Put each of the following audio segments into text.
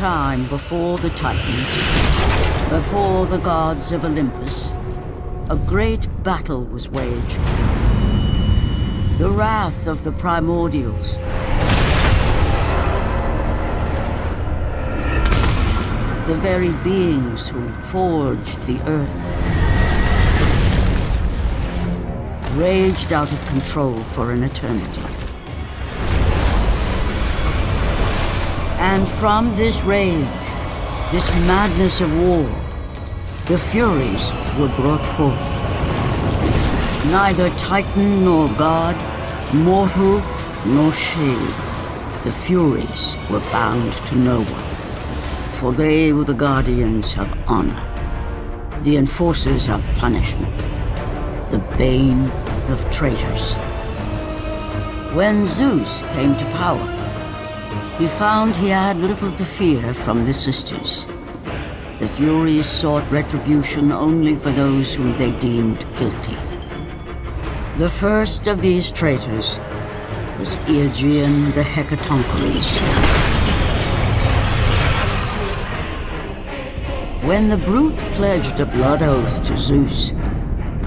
time before the Titans, before the gods of Olympus, a great battle was waged. The wrath of the primordials. The very beings who forged the earth. Raged out of control for an eternity. And from this rage, this madness of war, the Furies were brought forth. Neither Titan nor god, mortal nor shade, the Furies were bound to no one. For they were the guardians of honor, the enforcers of punishment, the bane of traitors. When Zeus came to power, he found he had little to fear from the sisters. The Furies sought retribution only for those whom they deemed guilty. The first of these traitors was Aegean the Hecatoncheires. When the brute pledged a blood oath to Zeus,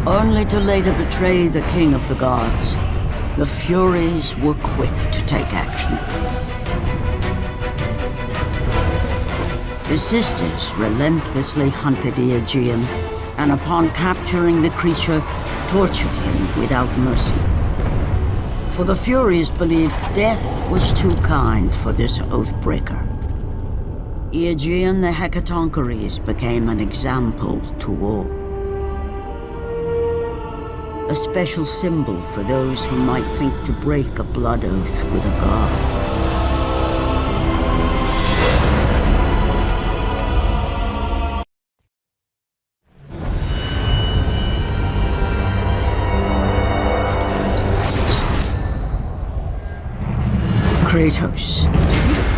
only to later betray the king of the gods, the Furies were quick to take action. The sisters relentlessly hunted Aegean, and upon capturing the creature, tortured him without mercy. For the Furies believed death was too kind for this oath-breaker. Aegean the Hecatoncheires became an example to all. A special symbol for those who might think to break a blood oath with a god. Kratos,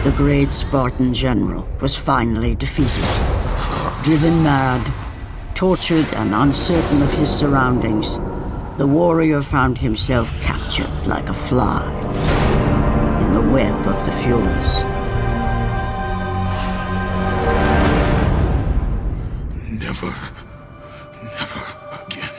the great Spartan general, was finally defeated. Driven mad, tortured and uncertain of his surroundings, the warrior found himself captured like a fly in the web of the Furies. Never again.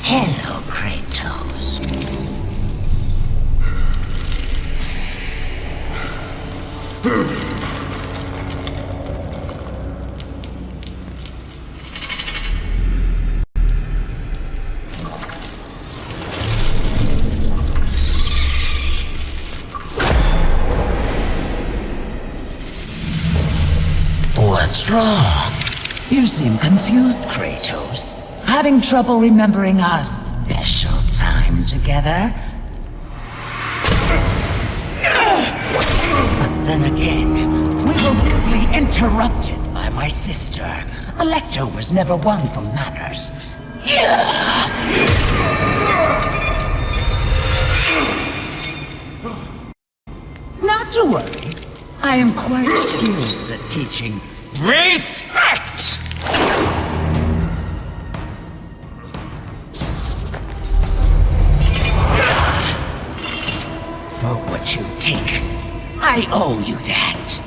Hello, Kratos. What's wrong? You seem confused, Kratos. Having trouble remembering our special time together? But then again, we were rudely interrupted by my sister. Alecto was never one for manners. Not to worry. I am quite skilled at teaching respect! For what you've taken, I owe you that.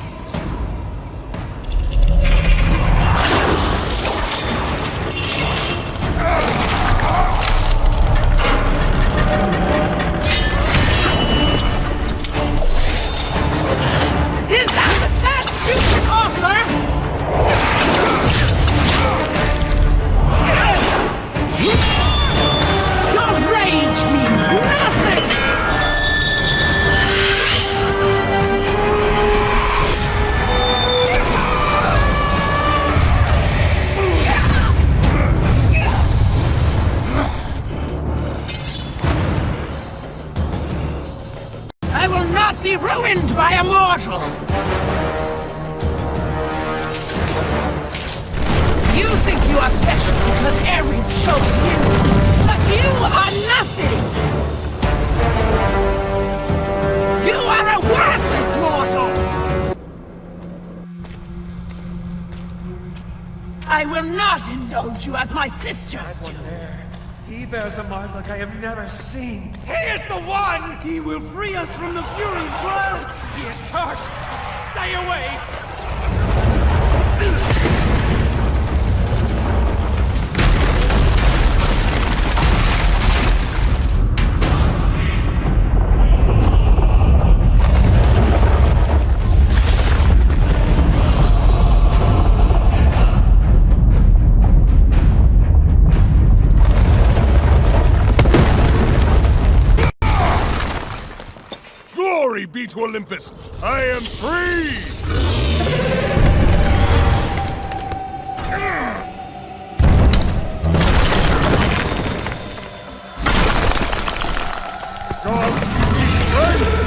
Is that the best you can offer? Your rage means nothing! by a mortal! You think you are special because Ares chose you, but you are nothing! You are a worthless mortal! I will not indulge you as my sisters do. He bears a mark like I have never seen. He is the one! He will free us from the Furies' grasp! He is cursed! Stay away! Glory be to Olympus! I am free! Gods give me strength!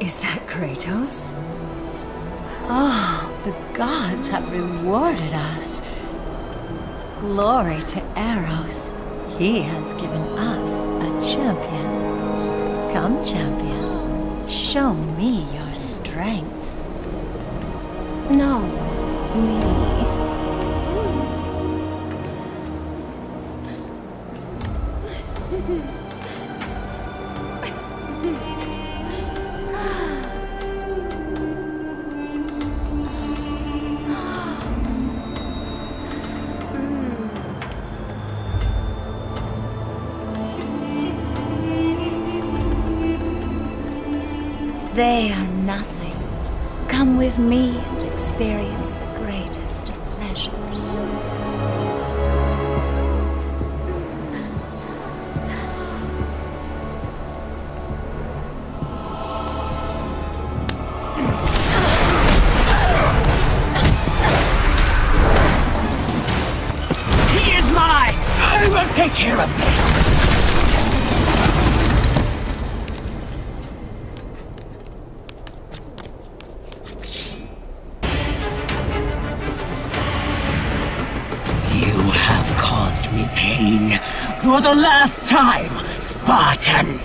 Is that Kratos? Oh, the gods have rewarded us. Glory to Eros. He has given us a champion. Come, champion. Show me your strength. No, me. They are nothing. Come with me and experience the greatest of pleasures. He is mine! I will take care of this! You have caused me pain for the last time, Spartan!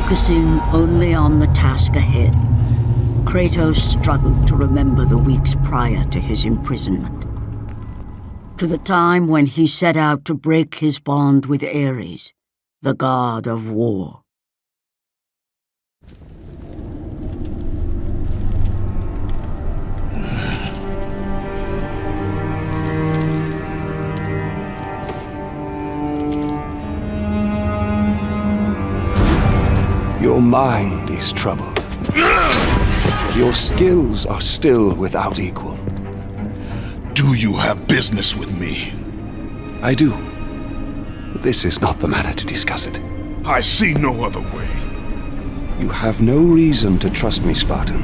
Focusing only on the task ahead, Kratos struggled to remember the weeks prior to his imprisonment. To the time when he set out to break his bond with Ares, the god of war. Your mind is troubled. Your skills are still without equal. Do you have business with me? I do. But this is not the manner to discuss it. I see no other way. You have no reason to trust me, Spartan.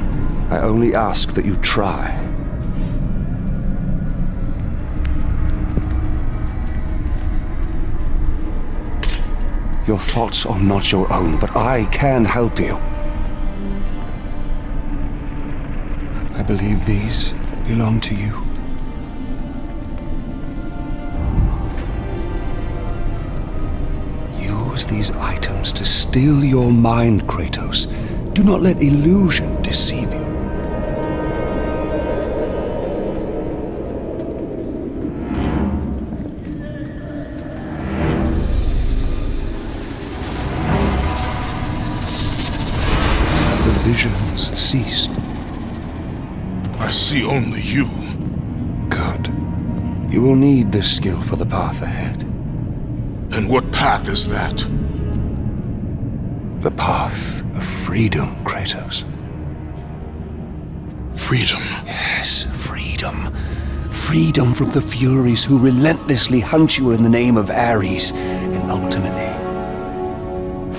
I only ask that you try. Your thoughts are not your own, but I can help you. I believe these belong to you. Use these items to still your mind, Kratos. Do not let illusion deceive you. Visions ceased. I see only you. Good. You will need this skill for the path ahead. And what path is that? The path of freedom, Kratos. Freedom? Yes, freedom. Freedom from the Furies who relentlessly hunt you in the name of Ares, and ultimately,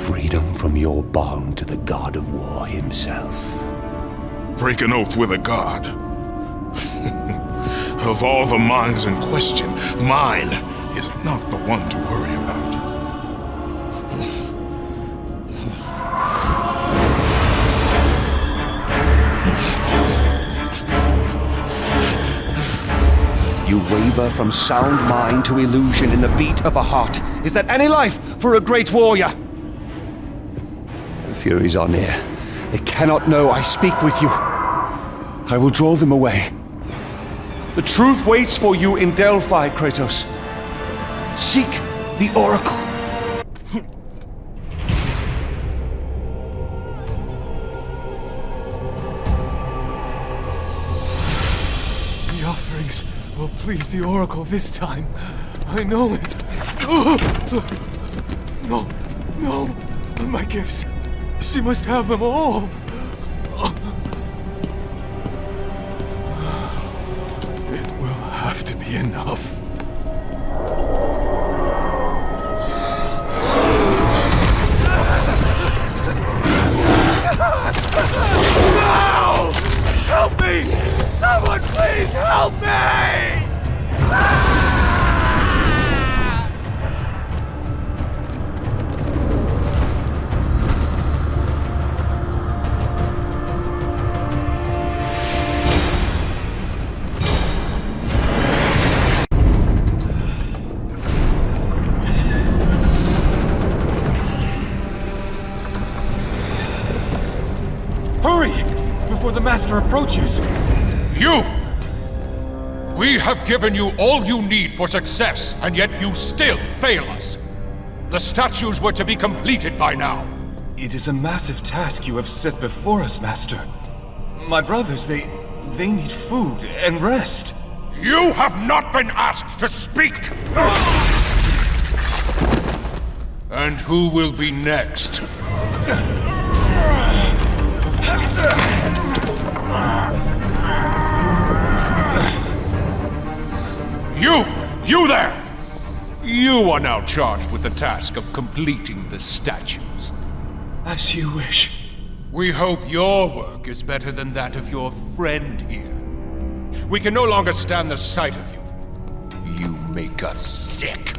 freedom from your bond to the God of War himself. Break an oath with a god. Of all the minds in question, mine is not the one to worry about. You waver from sound mind to illusion in the beat of a heart. Is that any life for a great warrior? The Furies are near. They cannot know I speak with you. I will draw them away. The truth waits for you in Delphi, Kratos. Seek the Oracle. The offerings will please the Oracle this time. I know it. No, no, my gifts. She must have them all. It will have to be enough. No! Help me! Someone please help me! Before the Master approaches! You! We have given you all you need for success, and yet you still fail us. The statues were to be completed by now. It is a massive task you have set before us, Master. My brothers, they need food and rest. You have not been asked to speak! And who will be next? You there! You are now charged with the task of completing the statues. As you wish. We hope your work is better than that of your friend here. We can no longer stand the sight of you. You make us sick.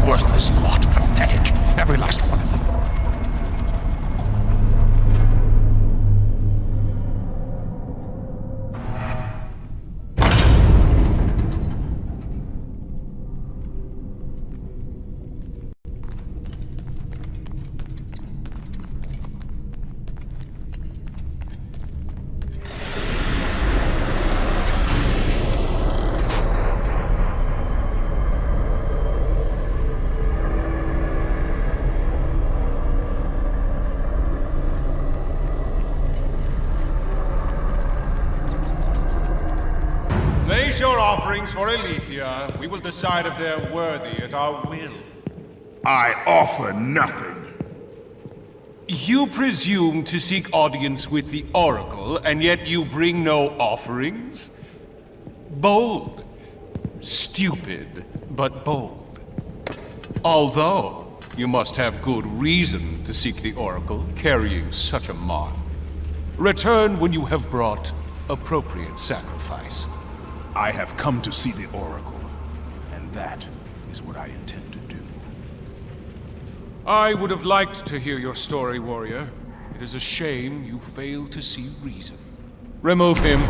Worthless lot, pathetic, every last one of them. Place your offerings for Aletheia. We will decide if they're worthy at our will. I offer nothing. You presume to seek audience with the Oracle, and yet you bring no offerings? Bold. Stupid, but bold. Although, you must have good reason to seek the Oracle, carrying such a mark. Return when you have brought appropriate sacrifice. I have come to see the Oracle, and that is what I intend to do. I would have liked to hear your story, warrior. It is a shame you failed to see reason. Remove him.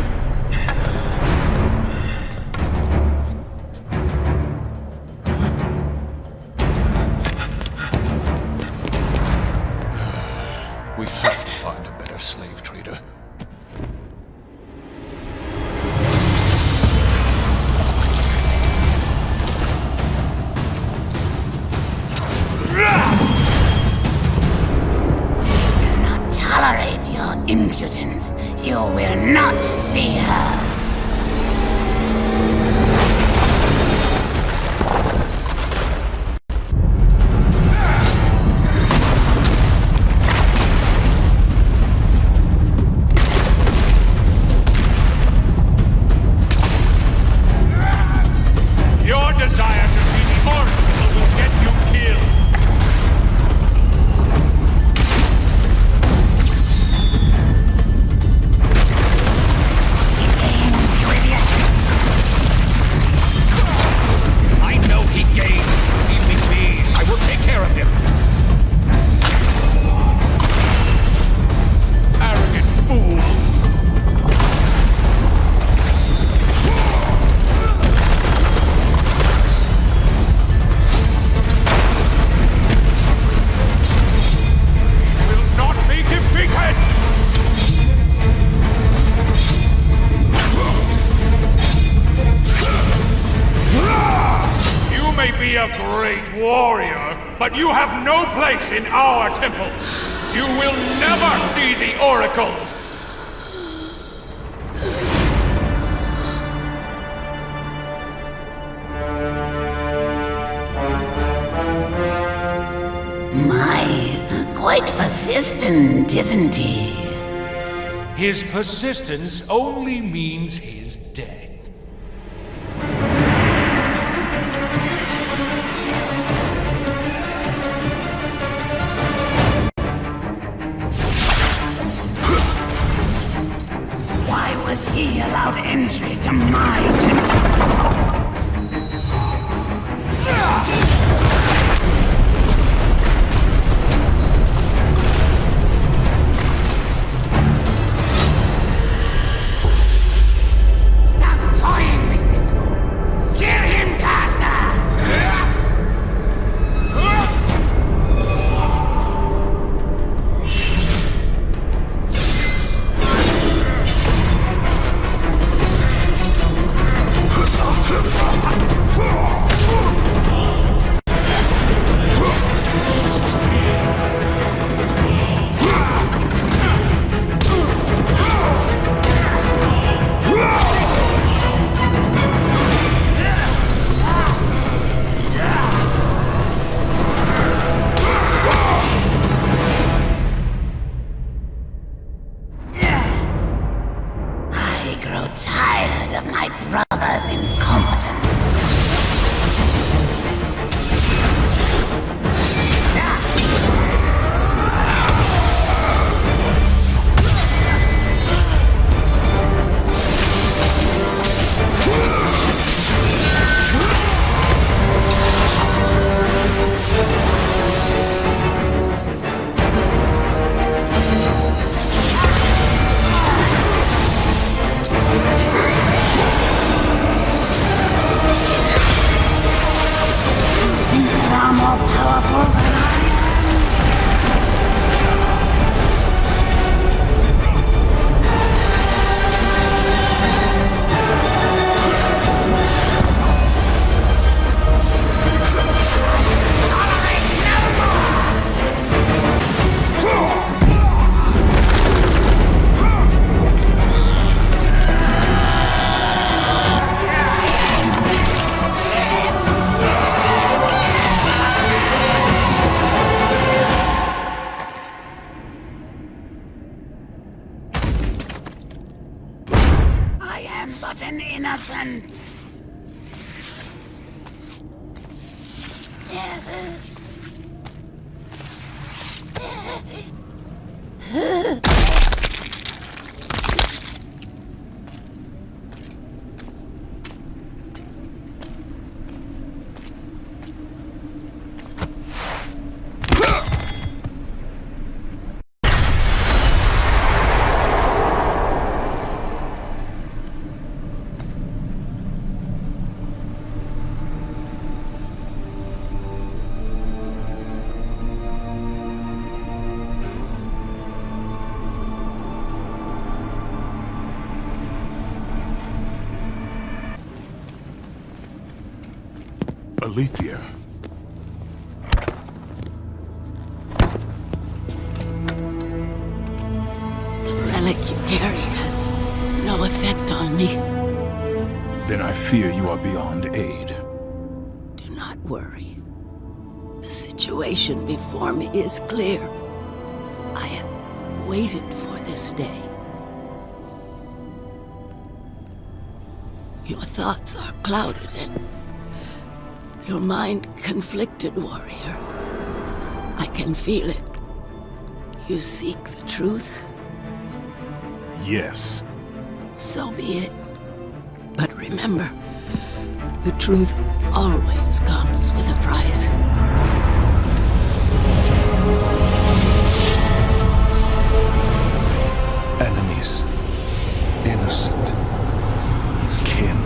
We have to find a better slave trader. Tolerate your impudence. You will not see her. Your desire to see the Oracle will get you killed. A great warrior, but you have no place in our temple. You will never see the Oracle. My, quite persistent, isn't he? His persistence only means his death. He allowed entry to my temple. Stop toying with this fool. Kill him, Caster! Tired of my brother's incompetence. innocent. Alethea. The relic you carry has no effect on me. Then I fear you are beyond aid. Do not worry. The situation before me is clear. I have waited for this day. Your thoughts are clouded and your mind conflicted, warrior. I can feel it. You seek the truth? Yes. So be it. But remember, the truth always comes with a price. Enemies. Innocent. Kin.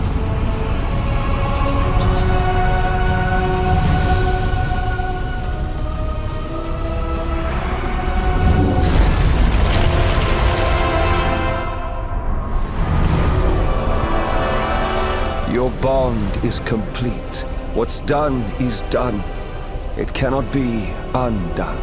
Your bond is complete. What's done is done. It cannot be undone.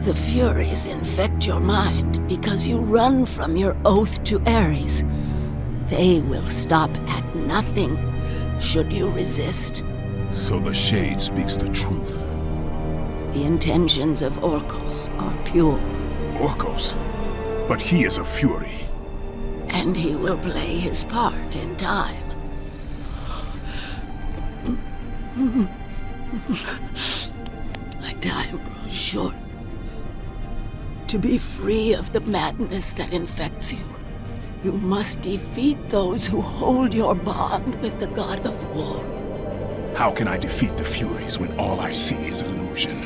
The Furies infect your mind because you run from your oath to Ares. They will stop at nothing should you resist. So the Shade speaks the truth. The intentions of Orcos are pure. Orcos? But he is a Fury. And he will play his part in time. My time grows short. To be free of the madness that infects you, you must defeat those who hold your bond with the God of War. How can I defeat the Furies when all I see is illusion?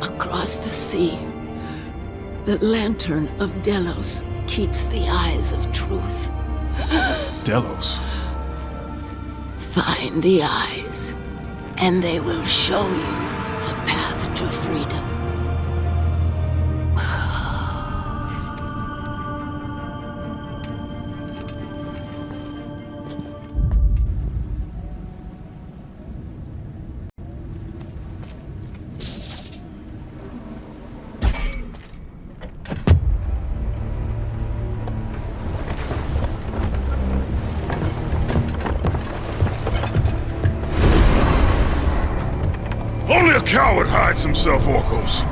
Across the sea, the lantern of Delos keeps the eyes of truth. Delos? Find the eyes, and they will show you the path to freedom. Only a coward hides himself, Orcos.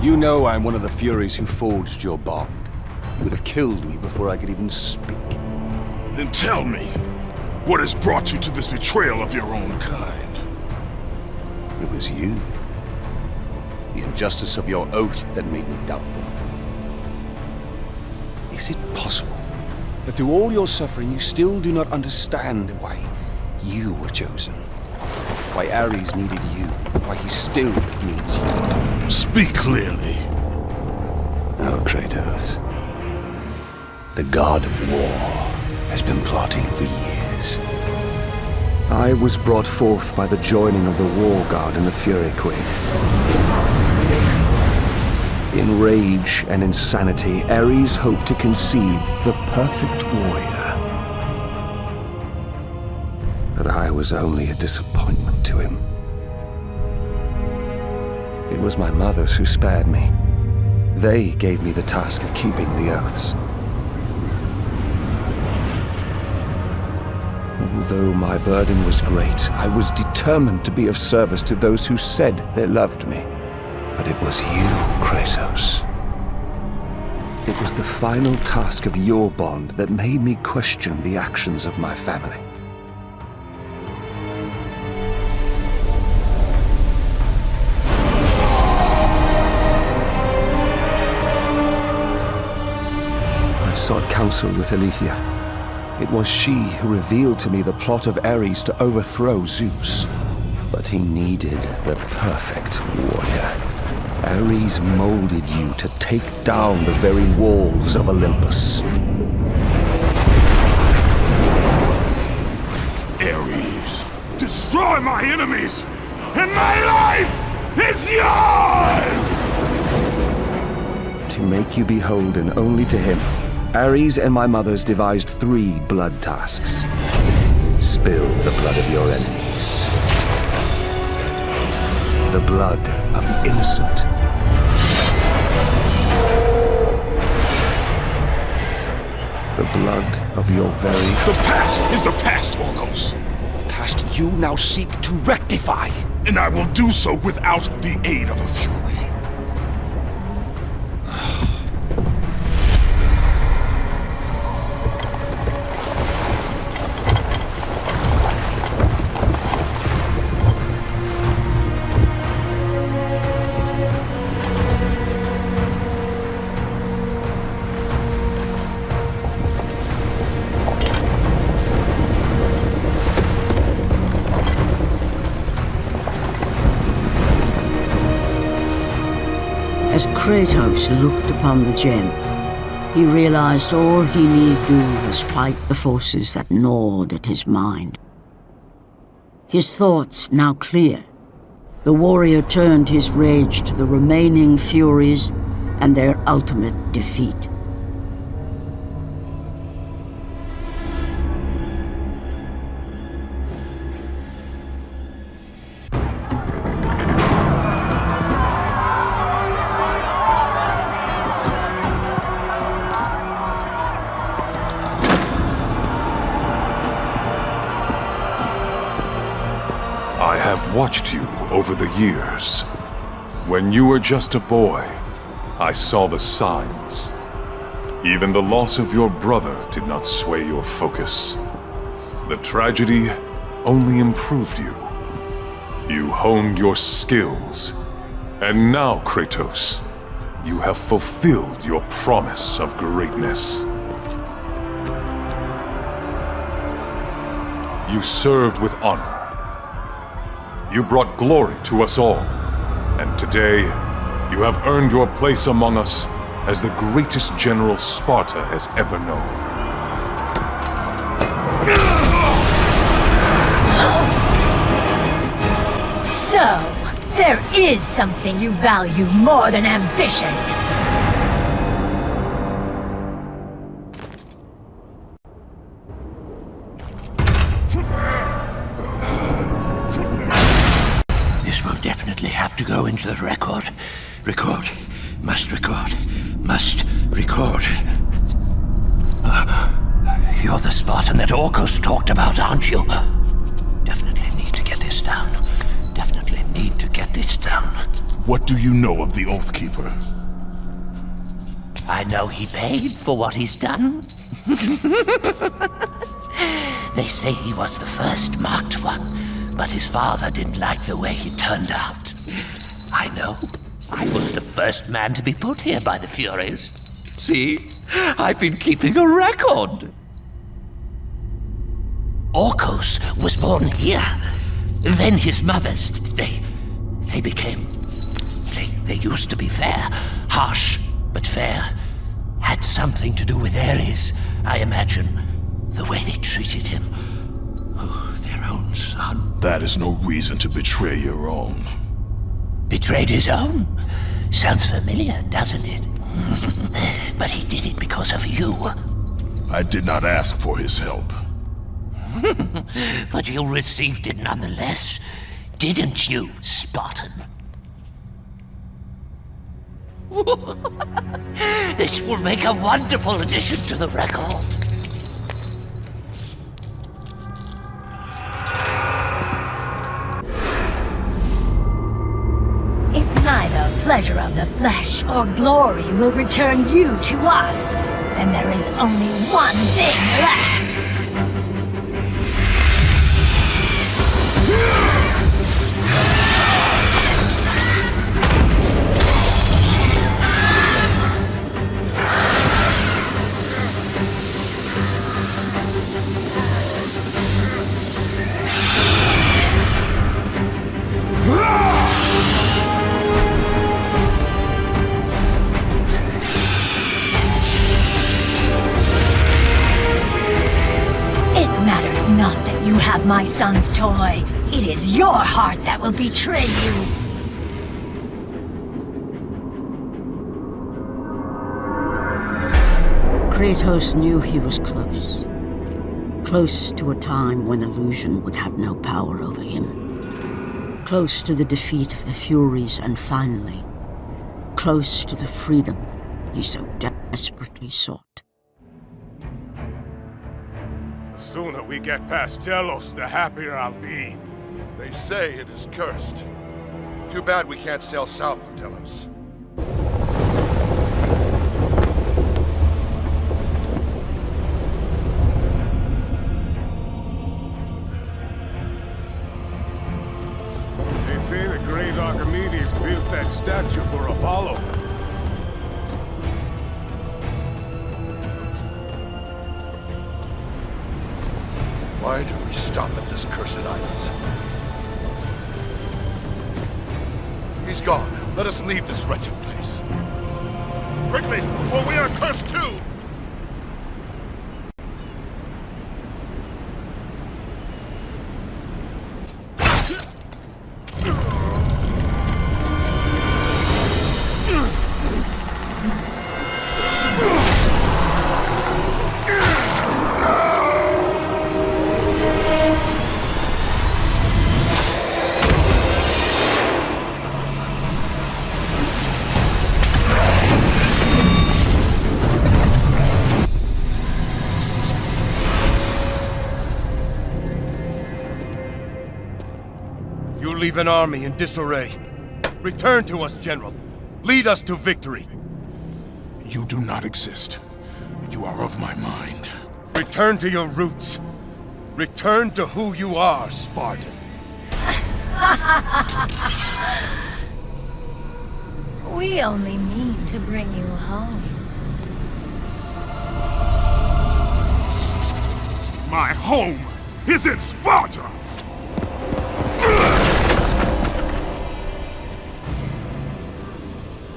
You know I'm one of the Furies who forged your bond. You would have killed me before I could even speak. Then tell me, what has brought you to this betrayal of your own kind? It was you. The injustice of your oath that made me doubt them. Is it possible that through all your suffering you still do not understand why you were chosen? Why Ares needed you, why he still needs you? Speak clearly. Oh, Kratos. The God of War has been plotting for years. I was brought forth by the joining of the War God and the Fury Queen. In rage and insanity, Ares hoped to conceive the perfect warrior. But I was only a disappointment to him. It was my mothers who spared me. They gave me the task of keeping the oaths. Although my burden was great, I was determined to be of service to those who said they loved me. But it was you, Kratos. It was the final task of your bond that made me question the actions of my family. I sought counsel with Aletheia. It was she who revealed to me the plot of Ares to overthrow Zeus. But he needed the perfect warrior. Ares molded you to take down the very walls of Olympus. Ares, destroy my enemies, and my life is yours! To make you beholden only to him, Ares and my mothers devised 3 blood tasks. Spill the blood of your enemies. The blood of the innocent. The blood of your very... The past is the past, Orcos. past you now seek to rectify. And I will do so without the aid of a Fury. As Kratos looked upon the gem, he realized all he need do was fight the forces that gnawed at his mind. His thoughts now clear, the warrior turned his rage to the remaining Furies and their ultimate defeat. I have watched you over the years. When you were just a boy, I saw the signs. Even the loss of your brother did not sway your focus. The tragedy only improved you. You honed your skills. And now, Kratos, you have fulfilled your promise of greatness. You served with honor. You brought glory to us all, and today, you have earned your place among us as the greatest general Sparta has ever known. So, there is something you value more than ambition. Definitely have to go into the record. Record. Must record. Must record. You're the Spartan that Orcos talked about, aren't you? Definitely need to get this down. Definitely need to get this down. What do you know of the Oathkeeper? I know he paid for what he's done. They say he was the first marked one. But his father didn't like the way he turned out. I know. I was the first man to be put here by the Furies. See? I've been keeping a record. Orcos was born here. Then his mothers, they became... They used to be fair. Harsh, but fair. Had something to do with Ares, I imagine. The way they treated him. Own son. That is no reason to betray your own. Betrayed his own? Sounds familiar, doesn't it? But he did it because of you. I did not ask for his help. But you received it nonetheless, didn't you, Spartan? This will make a wonderful addition to the record. pleasure of the flesh or glory will return you to us, then there is only one thing left. Not that you have my son's toy. It is your heart that will betray you. Kratos knew he was close. Close to a time when illusion would have no power over him. Close to the defeat of the Furies, and finally, close to the freedom he so desperately sought. The sooner we get past Delos, the happier I'll be. They say it is cursed. Too bad we can't sail south of Delos. They say the great Archimedes built that statue for Apollo. Why do we stop at this cursed island? He's gone. Let us leave this wretched place. Quickly, before we are cursed too! Leave an army in disarray. Return to us, General. Lead us to victory. You do not exist. You are of my mind. Return to your roots. Return to who you are, Spartan. We only mean to bring you home. My home is in Sparta!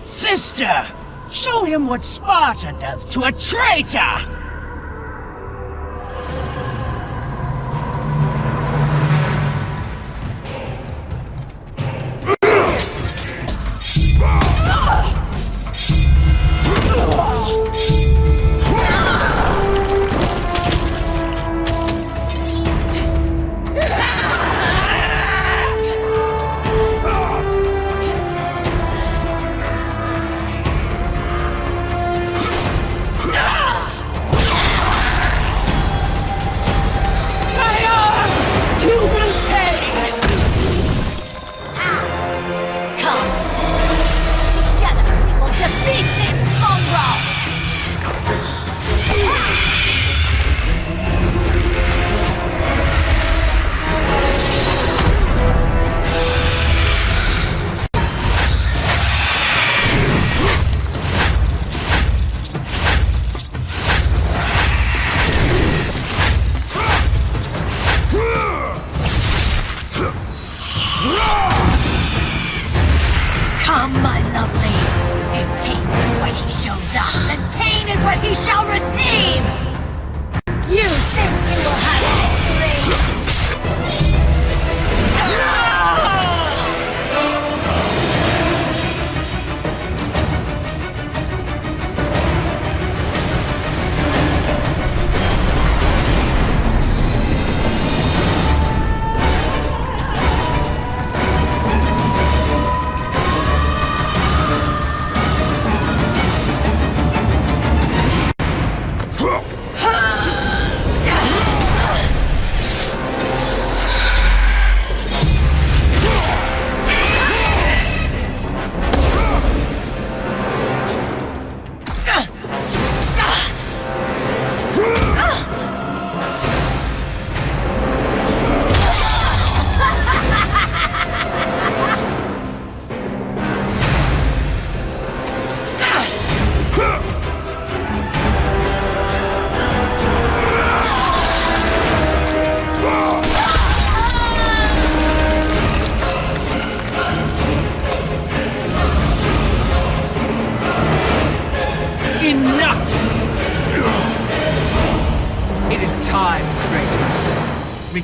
Sister, show him what Sparta does to a traitor!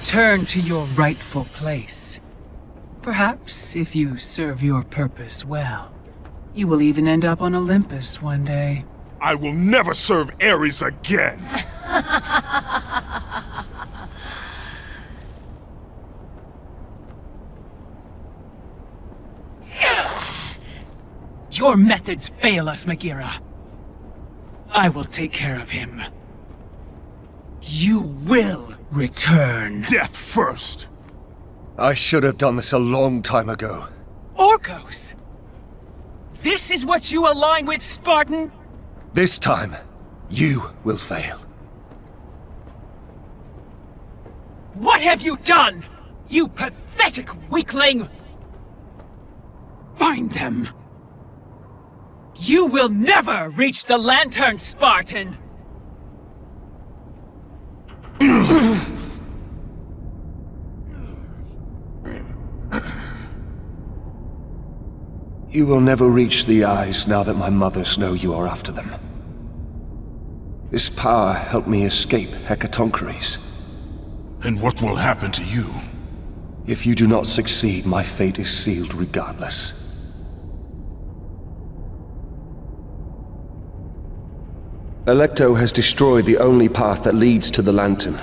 return to your rightful place. Perhaps, if you serve your purpose well, you will even end up on Olympus one day. I will never serve Ares again! Your methods fail us, Megira. I will take care of him. You will return. Death first! I should have done this a long time ago. Orcos! This is what you align with, Spartan? This time, you will fail. What have you done? You pathetic weakling! Find them! You will never reach the Lantern, Spartan! You will never reach the eyes now that my mothers know you are after them. This power helped me escape Hecatoncheires. And what will happen to you? If you do not succeed, my fate is sealed regardless. Alecto has destroyed the only path that leads to the Lantern.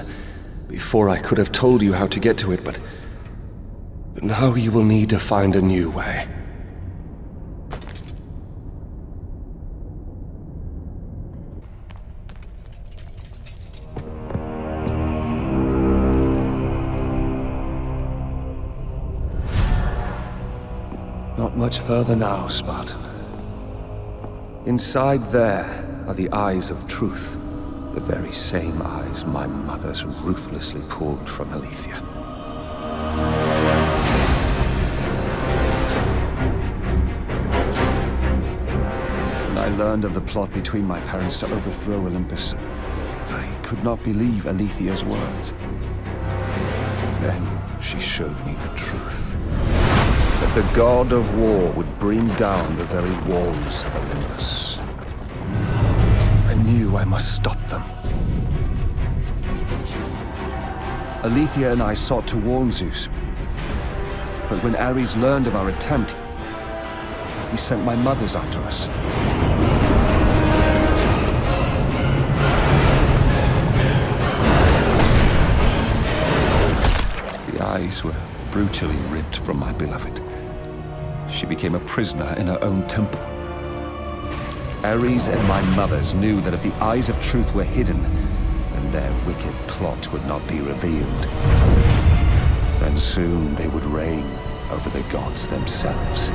Before I could have told you how to get to it, but now you will need to find a new way. Not much further now, Spartan. Inside there are the eyes of truth, the very same eyes my mothers ruthlessly pulled from Aletheia. When I learned of the plot between my parents to overthrow Olympus, I could not believe Aletheia's words. Then she showed me the truth. That the God of War would bring down the very walls of Olympus. I knew I must stop them. Aletheia and I sought to warn Zeus. But when Ares learned of our attempt, he sent my mothers after us. The eyes were brutally ripped from my beloved. She became a prisoner in her own temple. Ares and my mothers knew that if the eyes of truth were hidden, then their wicked plot would not be revealed. Then soon they would reign over the gods themselves.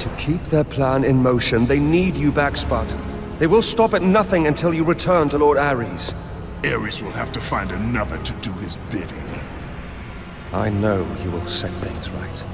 To keep their plan in motion, they need you back, Spartan. They will stop at nothing until you return to Lord Ares. Ares will have to find another to do his bidding. I know you will set things right.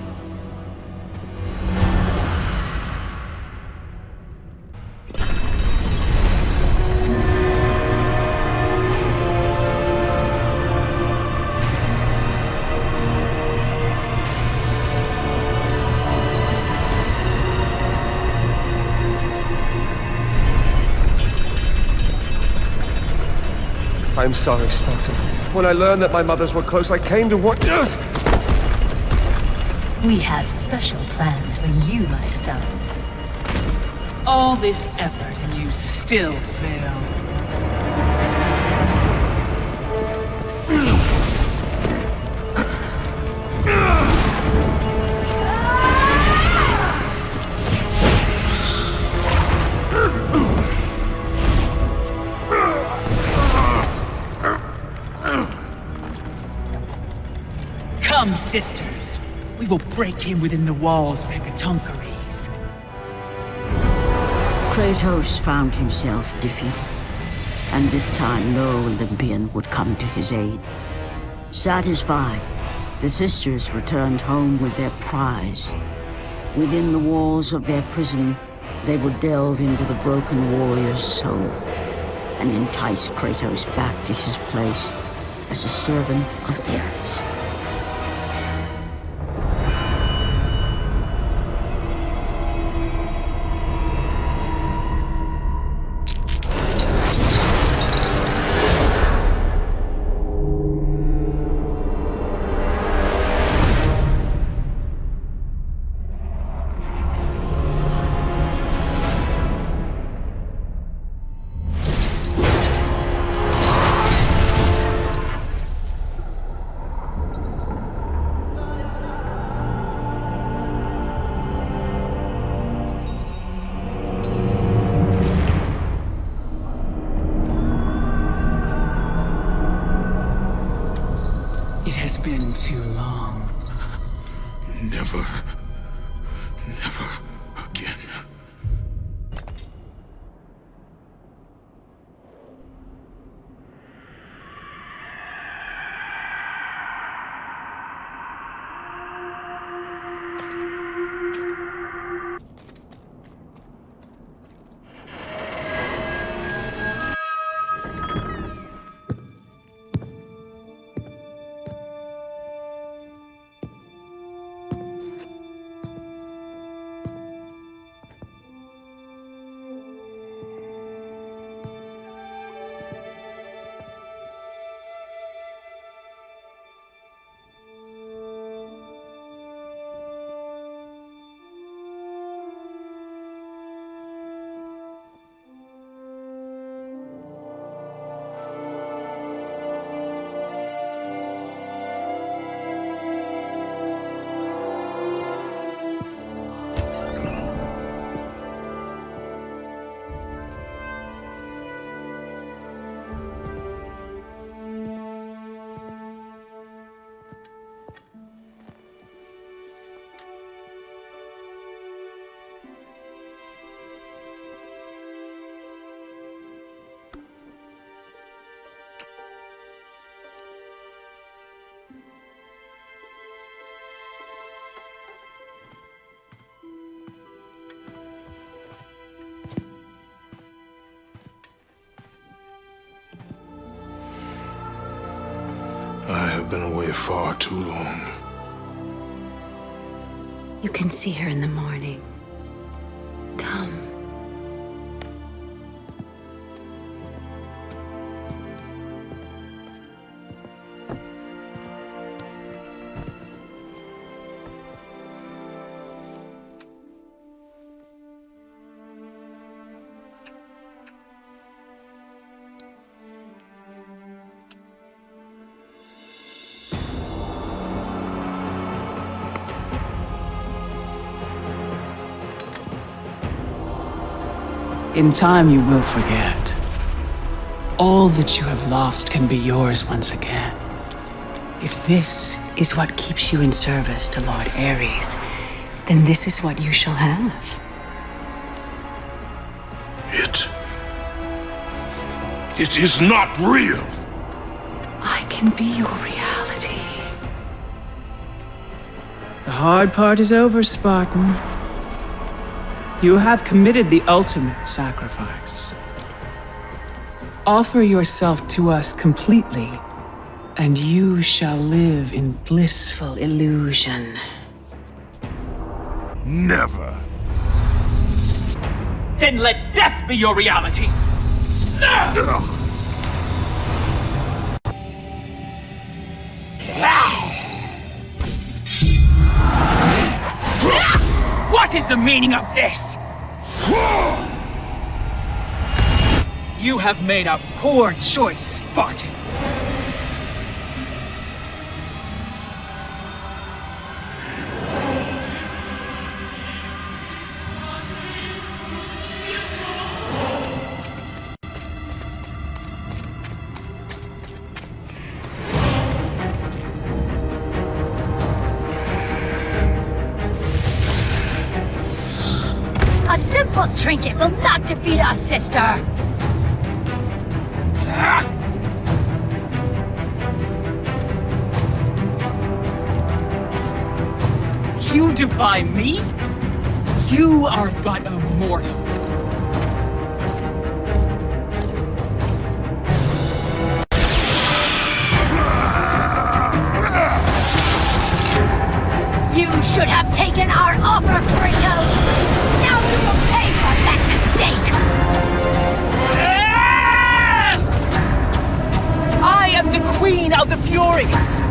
I'm sorry, Spartan. When I learned that my mothers were close, I came to what... We have special plans for you, my son. All this effort and you still fail. Come, sisters. We will break him within the walls of Hecatoncheires. Kratos found himself defeated, and this time no Olympian would come to his aid. Satisfied, the sisters returned home with their prize. Within the walls of their prison, they would delve into the broken warrior's soul and entice Kratos back to his place as a servant of Ares. It has been too long. Never. Never again. I have been away far too long. You can see her in the morning. Come. In time, you will forget. All that you have lost can be yours once again. If this is what keeps you in service to Lord Ares, then this is what you shall have. It is not real. I can be your reality. The hard part is over, Spartan. You have committed the ultimate sacrifice. Offer yourself to us completely, and you shall live in blissful illusion. Never. Then let death be your reality! What is the meaning of this? You have made a poor choice, Spartan. A simple trinket will not defeat us, sister! You defy me? You are but a mortal. You should have taken our offer, Kratos! Now you will pay for that mistake! I am the Queen of the Furies!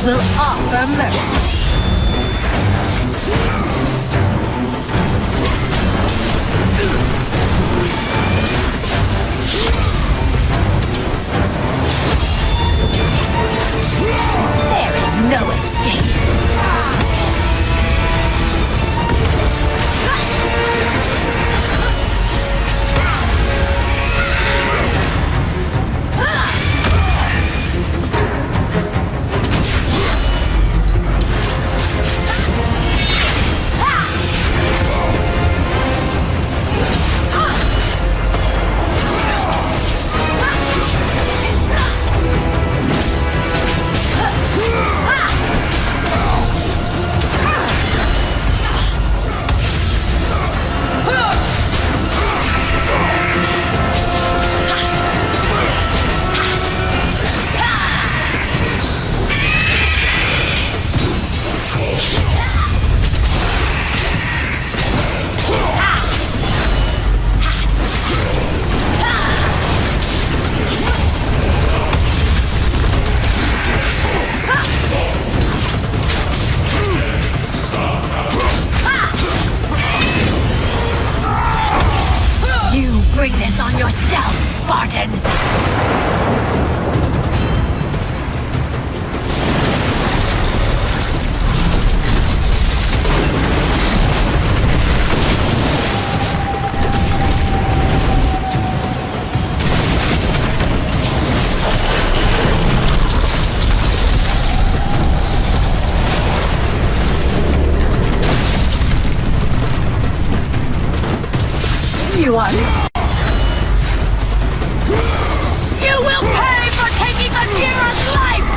will offer mercy. There is no escape. Bring this on yourself, Spartan! You are... You will pay for taking Akira's life!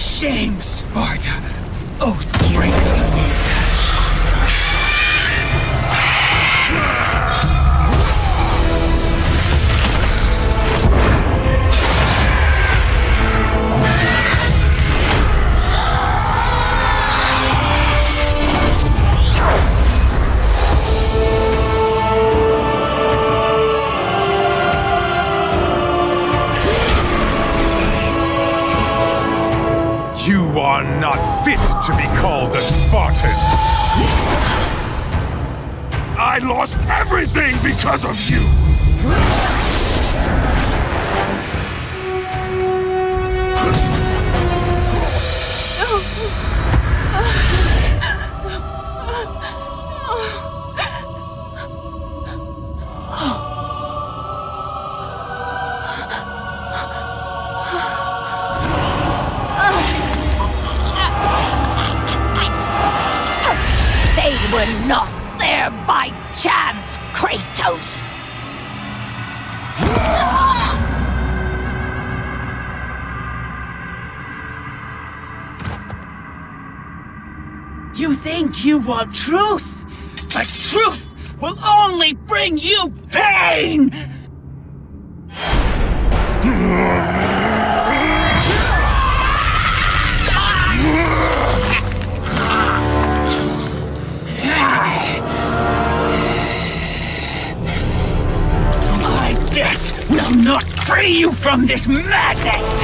Shame, Sparta! Oathbreaker! You are not fit to be called a Spartan! I lost everything because of you! They were not there by chance, Kratos! You think you want truth, but truth will only bring you pain! My death will not free you from this madness!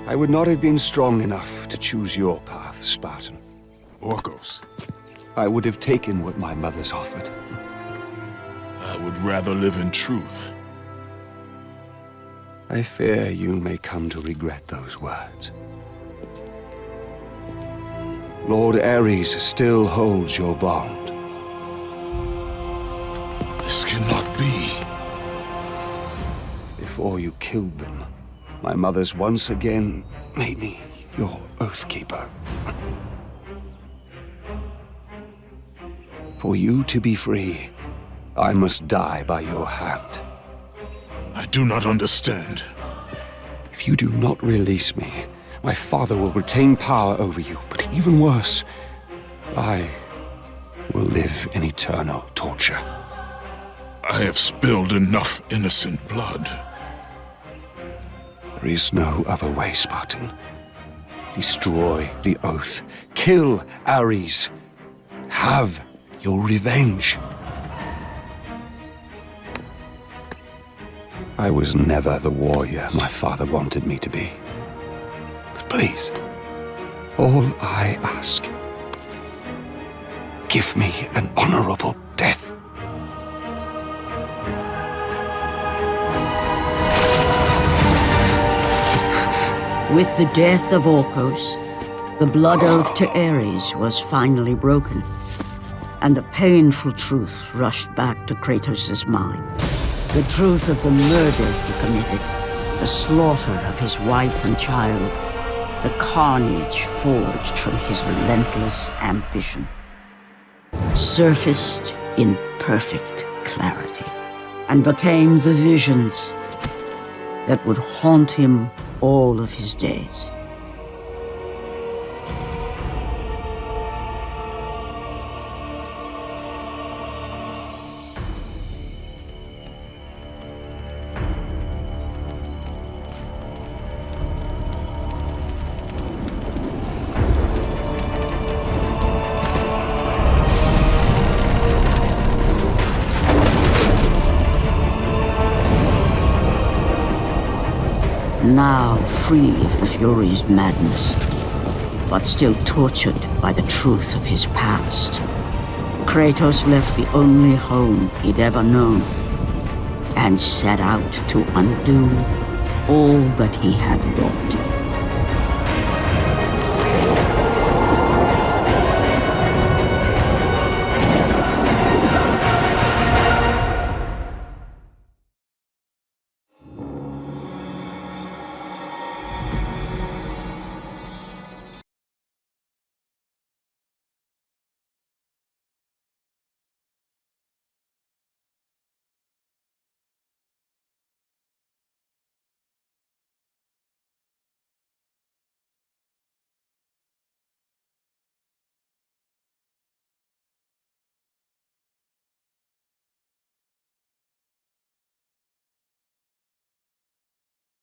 I would not have been strong enough to choose your path, Spartan. Orcos. I would have taken what my mother's offered. I would rather live in truth. I fear you may come to regret those words. Lord Ares still holds your bond. This cannot be. Before you killed them, my mother's once again made me your Oathkeeper. For you to be free, I must die by your hand. I do not understand. If you do not release me, my father will retain power over you, but even worse, I will live in eternal torture. I have spilled enough innocent blood. There is no other way, Spartan. Destroy the Oath. Kill Ares. Have your revenge. I was never the warrior my father wanted me to be. But please, all I ask, give me an honorable death. With the death of Orcos, the blood oath to Ares was finally broken, and the painful truth rushed back to Kratos' mind. The truth of the murder he committed, the slaughter of his wife and child, the carnage forged from his relentless ambition, surfaced in perfect clarity, and became the visions that would haunt him all of his days. Now free of the Furies' madness, but still tortured by the truth of his past, Kratos left the only home he'd ever known and set out to undo all that he had wrought.